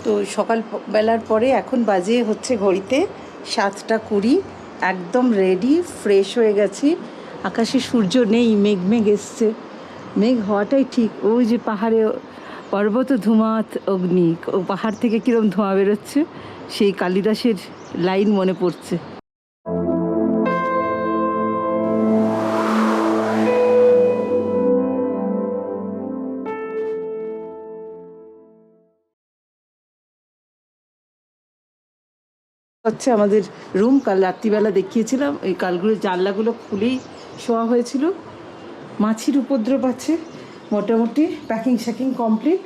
তো সকালবেলার পরে এখন বাজে হচ্ছে ঘড়িতে 7:20, একদম রেডি, ফ্রেশ হয়ে গেছি। আকাশে সূর্য নেই, মেঘ মেঘ এসছে। মেঘ হওয়াটাই ঠিক। ওই যে পাহাড়ে পর্বত ধুমাত অগ্নি, ও পাহাড় থেকে কীরকম ধোঁয়া বেরোচ্ছে, সেই কালিদাসের লাইন মনে পড়ছে। হচ্ছে আমাদের রুম, কাল রাত্রিবেলা দেখিয়েছিলাম, এই কালগুলো জানলাগুলো খুলেই শোয়া হয়েছিল। মাছির উপদ্রব আছে। মোটামুটি প্যাকিং শ্যাকিং কমপ্লিট,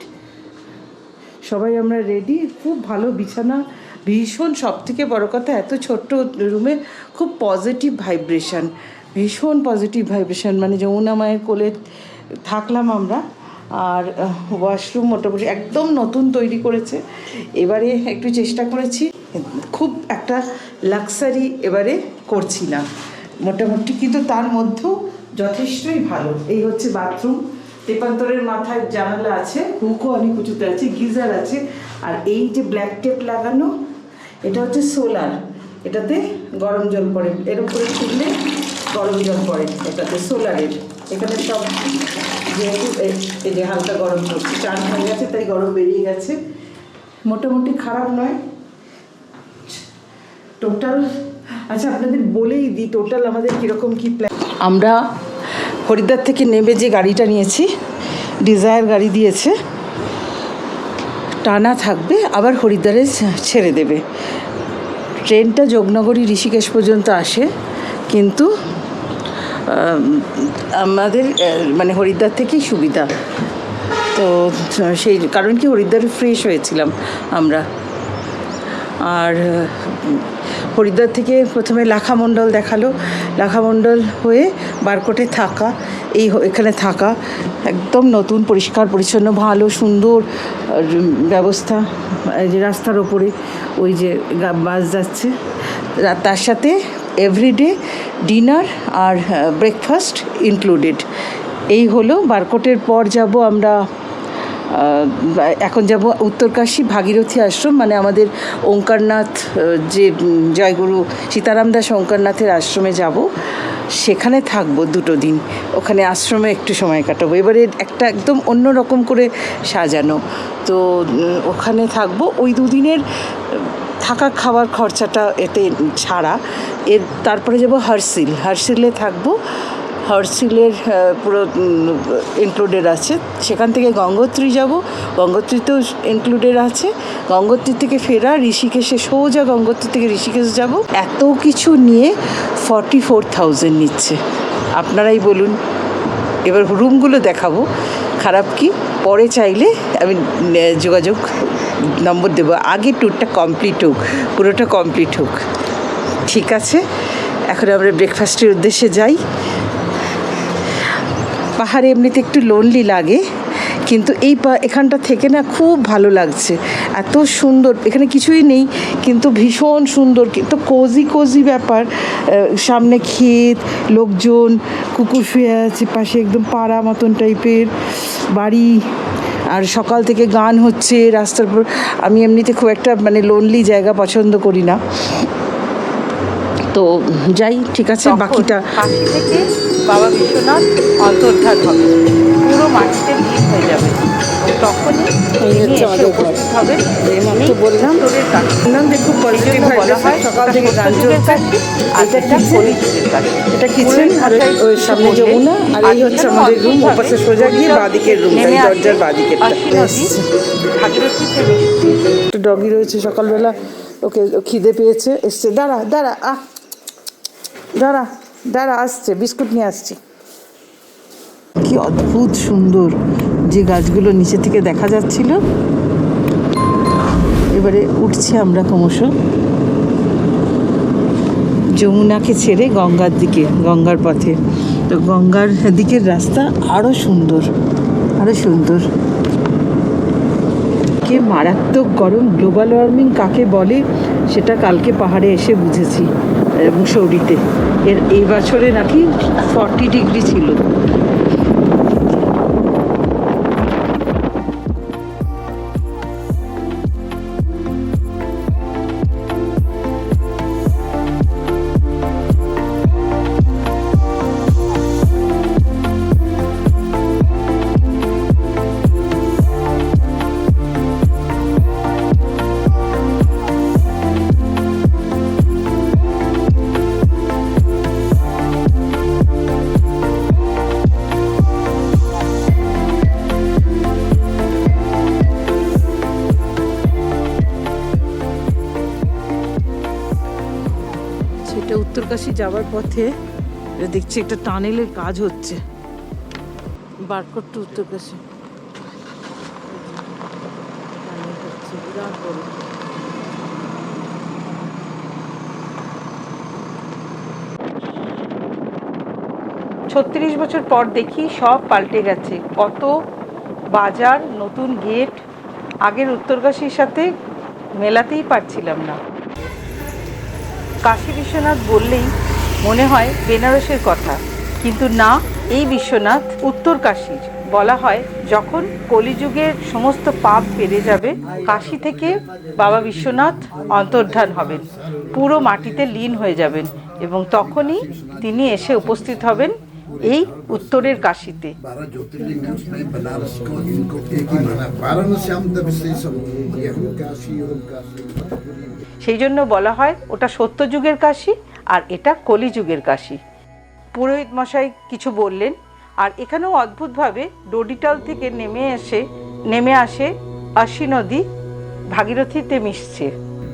সবাই আমরা রেডি। খুব ভালো বিছানা, ভীষণ, সব থেকে বড়ো কথা এত ছোট্ট রুমে খুব পজিটিভ ভাইব্রেশন, ভীষণ পজিটিভ ভাইব্রেশন। মানে যমুনা মায়ের কোলে থাকলাম আমরা। আর ওয়াশরুম মোটামুটি একদম নতুন তৈরি করেছে। এবারে একটু চেষ্টা করেছি, খুব একটা লাক্সারি এবারে করছি না মোটামুটি, কিন্তু তার মধ্যেও যথেষ্টই ভালো। এই হচ্ছে বাথরুম, তেপান্তরের মাথায় জানালা আছে, হুকও অনেক উঁচুতে আছে, গিজার আছে। আর এই যে ব্ল্যাক টেপ লাগানো, এটা হচ্ছে সোলার, এটাতে গরম জল পড়ে, এর উপরে ছুটলে গরম জল পড়ে, এটাতে সোলারের। এখানে সব যেহেতু এই যে হালকা গরম পড়ছে, চান হয়ে গেছে তাই গরম বেরিয়ে গেছে। মোটামুটি খারাপ নয় টোটাল। আচ্ছা, আপনাদের বলেই দিই টোটাল আমাদের কীরকম কী প্ল্যান। আমরা হরিদ্বার থেকে নেমে যে গাড়িটা নিয়েছি, ডিজায়ার গাড়ি দিয়েছে, টানা থাকবে, আবার হরিদ্বারে ছেড়ে দেবে। ট্রেনটা যোগনগরী ঋষিকেশ পর্যন্ত আসে, কিন্তু আমাদের মানে হরিদ্বার থেকেই সুবিধা। তো সেই কারণ কি, হরিদ্বারে ফ্রেশ হয়েছিলাম আমরা। আর হরিদ্বার থেকে প্রথমে লাখামণ্ডল দেখালো, লাখামণ্ডল হয়ে বারকোটে থাকা, এখানে থাকা একদম নতুন, পরিষ্কার পরিচ্ছন্ন, ভালো সুন্দর ব্যবস্থা। যে রাস্তার ওপরে ওই যে বাস যাচ্ছে, তার সাথে এভরিডে ডিনার আর ব্রেকফাস্ট ইনক্লুডেড। এই হলো। বারকোটের পর যাব আমরা, এখন যাব উত্তরকাশী ভাগীরথী আশ্রম, মানে আমাদের ওঙ্কারনাথ, যে জয়গুরু সীতারাম দাস ওঙ্কারনাথের আশ্রমে যাব। সেখানে থাকবো 2 দিন, ওখানে আশ্রমে একটু সময় কাটাবো। এবারে একটা একদম অন্য রকম করে সাজানো, তো ওখানে থাকবো। ওই 2 দিনের থাকা খাওয়ার খরচাটা এতে ছাড়া। তারপরে যাব হার্সিলে থাকবো। হার্সিলের পুরো ইনক্লুডেড আছে। সেখান থেকে গঙ্গোত্রী যাব, গঙ্গোত্রীতেও ইনক্লুডেড আছে। গঙ্গোত্রী থেকে ফেরা, ঋষিকেশে সোজা গঙ্গোত্রী থেকে ঋষিকেশ যাব। এত কিছু নিয়ে 44,000 নিচ্ছে। আপনারাই বলুন। এবার রুমগুলো দেখাবো, খারাপ কি, পরে চাইলে আমি যোগাযোগ নম্বর দেবো। আগে ট্যুরটা কমপ্লিট হোক, পুরোটা কমপ্লিট হোক। ঠিক আছে, এখন আমরা ব্রেকফাস্টের উদ্দেশ্যে যাই। পাহাড়ে এমনিতে একটু লোনলি লাগে, কিন্তু এখানটা থেকে না খুব ভালো লাগছে। এত সুন্দর, এখানে কিছুই নেই কিন্তু ভীষণ সুন্দর, কিন্তু কোজি ব্যাপার। সামনে ক্ষেত, লোকজন, কুকুর শুয়ে আছে পাশে, একদম পাড়া মতন টাইপের বাড়ি। আর সকাল থেকে গান হচ্ছে রাস্তার উপর। আমি এমনিতে খুব একটা মানে লোনলি জায়গা পছন্দ করি না, তো যাই। ঠিক আছে, বাকিটা কাশি থেকে বাবা বিশ্বনাথ অন্তর্ধান হবে, পুরো মাটিতে ভিড় হয়ে যাবে। তখনই উপস্থিত হবে। এইমাত্র বললাম যে খুব পজিটিভ বলা হয়, সকাল থেকে গান চলছে। এটা কিচেন, আর ওই সামনে যমুনা, আর এই হচ্ছে আমাদের রুম। ওপাশে সোজা গিয়ে বাঁদিকের রুমটা, এই দরজার বাঁদিকেরটা। একটু ডগি রয়েছে, সকালবেলা ওকে খিদে পেয়েছে, এসছে। দাঁড়া আসছে, বিস্কুট নিয়ে আসছি। কি অদ্ভুত সুন্দর যে গাছগুলো নিচে থেকে দেখা যাচ্ছিল। এবারে উঠছি আমরা ক্রমশ যমুনাকে ছেড়ে গঙ্গার দিকে, গঙ্গার পথে। তো গঙ্গার দিকের রাস্তা আরও সুন্দর। কে মারাত্মক গরম, গ্লোবাল ওয়ার্মিং কাকে বলে সেটা কালকে পাহাড়ে এসে বুঝেছি। মুসৌরিতে এই বছরে নাকি 40 ডিগ্রি ছিল। উত্তরকাশী যাওয়ার পথে দেখছি একটা টানেলের কাজ হচ্ছে, বারকোট টু উত্তরকাশী টানেল হচ্ছে, বিরাট বড়। 36 বছর পর দেখি সব পাল্টে গেছে, কত বাজার, নতুন গেট, আগের উত্তরকাশীর সাথে মেলাতেই পারছিলাম না। কাশী বিশ্বনাথ বললেই মনে হয় বেনারসের কথা, কিন্তু না, এই বিশ্বনাথ উত্তরকাশীর। বলা হয় যখন কলিযুগের সমস্ত পাপ পেরে যাবে, কাশী থেকে বাবা বিশ্বনাথ অন্তর্ধান হবেন, পুরো মাটিতে লীন হয়ে যাবেন, এবং তখনই তিনি এসে উপস্থিত হবেন এই উত্তরের কাশীতে। সেই জন্য বলা হয় ওটা সত্যযুগের কাশী আর এটা কলিযুগের কাশী। পুরোহিত মশাই কিছু বললেন, আর এখানেও অদ্ভুতভাবে ডোডিটাল থেকে নেমে আসে অসি নদী ভাগীরথীতে মিশছে।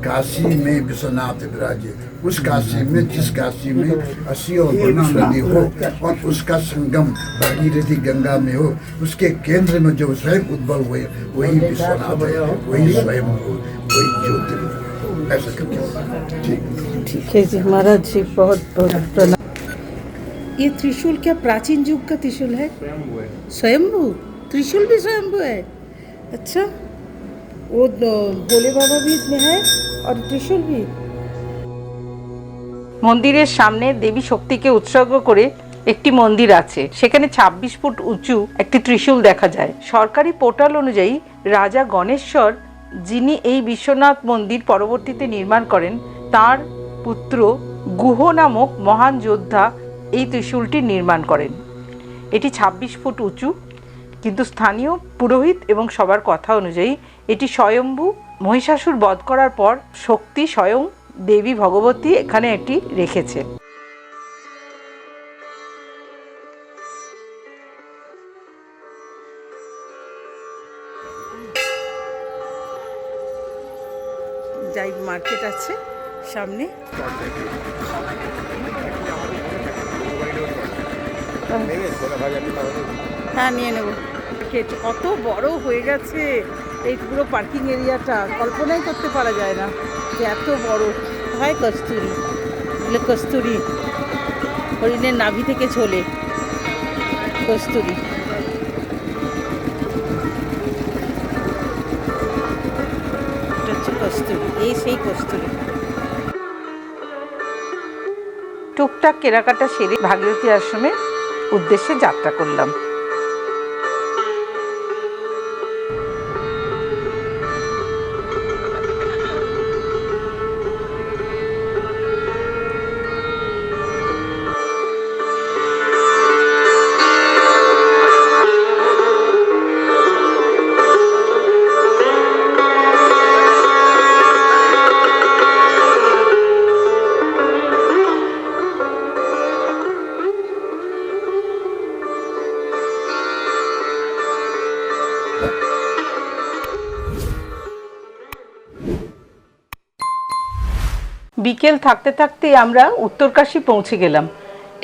काशी में विश्वनाथ विराजे, उस काशी में जिस काशी में असी और बना नदी हो और उसका संगम भागीरथी गंगा में हो, उसके केंद्र में जो स्वयं उद्भव हुए वही विश्वनाथ है, वही स्वयं हो, वही ज्योतिर्लिंग। ऐसा करके ठीक है जी महाराज जी, बहुत बहुत प्रणाम। ये त्रिशूल क्या प्राचीन युग का त्रिशूल है? स्वयंभू त्रिशूल भी स्वयंभू है? अच्छा, वो भोले बाबा भी है और त्रिशूल भी। মন্দিরের সামনে দেবী শক্তিকে উৎসর্গ করে একটি মন্দির আছে, সেখানে 26 ফুট উঁচু একটি ত্রিশূল দেখা যায়। সরকারি পোর্টাল অনুযায়ী রাজা গণেশ্বর, যিনি এই বিশ্বনাথ মন্দির পরবর্তীতে নির্মাণ করেন, তার পুত্র গুহ নামক মহান যোদ্ধা এই ত্রিশূলটি নির্মাণ করেন। এটি 26 ফুট উঁচু, কিন্তু স্থানীয় পুরোহিত এবং সবার কথা অনুযায়ী এটি স্বয়ম্ভু। মহিষাসুর বধ করার পর শক্তি স্বয়ং দেবী ভগবতী এখানে এটি রেখেছে। যাই মার্কেট আছে সামনে, হ্যাঁ নিয়ে নেব। কত বড় হয়ে গেছে এই পুরো পার্কিং এরিয়াটা, কল্পনাই করতে পারা যায় না যে এত বড় হয়। কস্তুরি, এগুলো কস্তুরি, হরিণের নাভি থেকে ছোলে কস্তুরি। এটা হচ্ছে কস্তুরি, এই সেই কস্তুরি। টুকটাক কেনাকাটা সেরে ভাগীরথী আশ্রমের উদ্দেশ্যে যাত্রা করলাম। বিকেল থাকতে থাকতে আমরা উত্তরকাশী পৌঁছে গেলাম।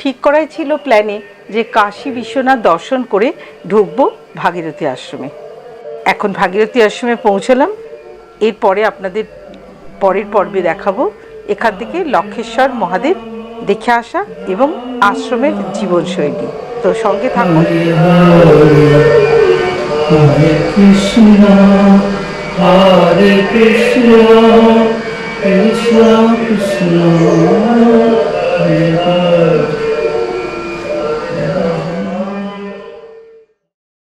ঠিক করাই ছিল প্ল্যানে যে কাশী বিশ্বনাথ দর্শন করে ঢুকবো ভাগীরথী আশ্রমে। এখন ভাগীরথী আশ্রমে পৌঁছলাম। এরপরে আপনাদের পরের পর্বে দেখাবো এখান থেকে লক্ষেশ্বর মহাদেব দেখে আসা এবং আশ্রমের জীবনশৈলী। তো সঙ্গে থাকুন। হরে কৃষ্ণ হরে কৃষ্ণ কৃষ্ণ কৃষ্ণ হরে হরে।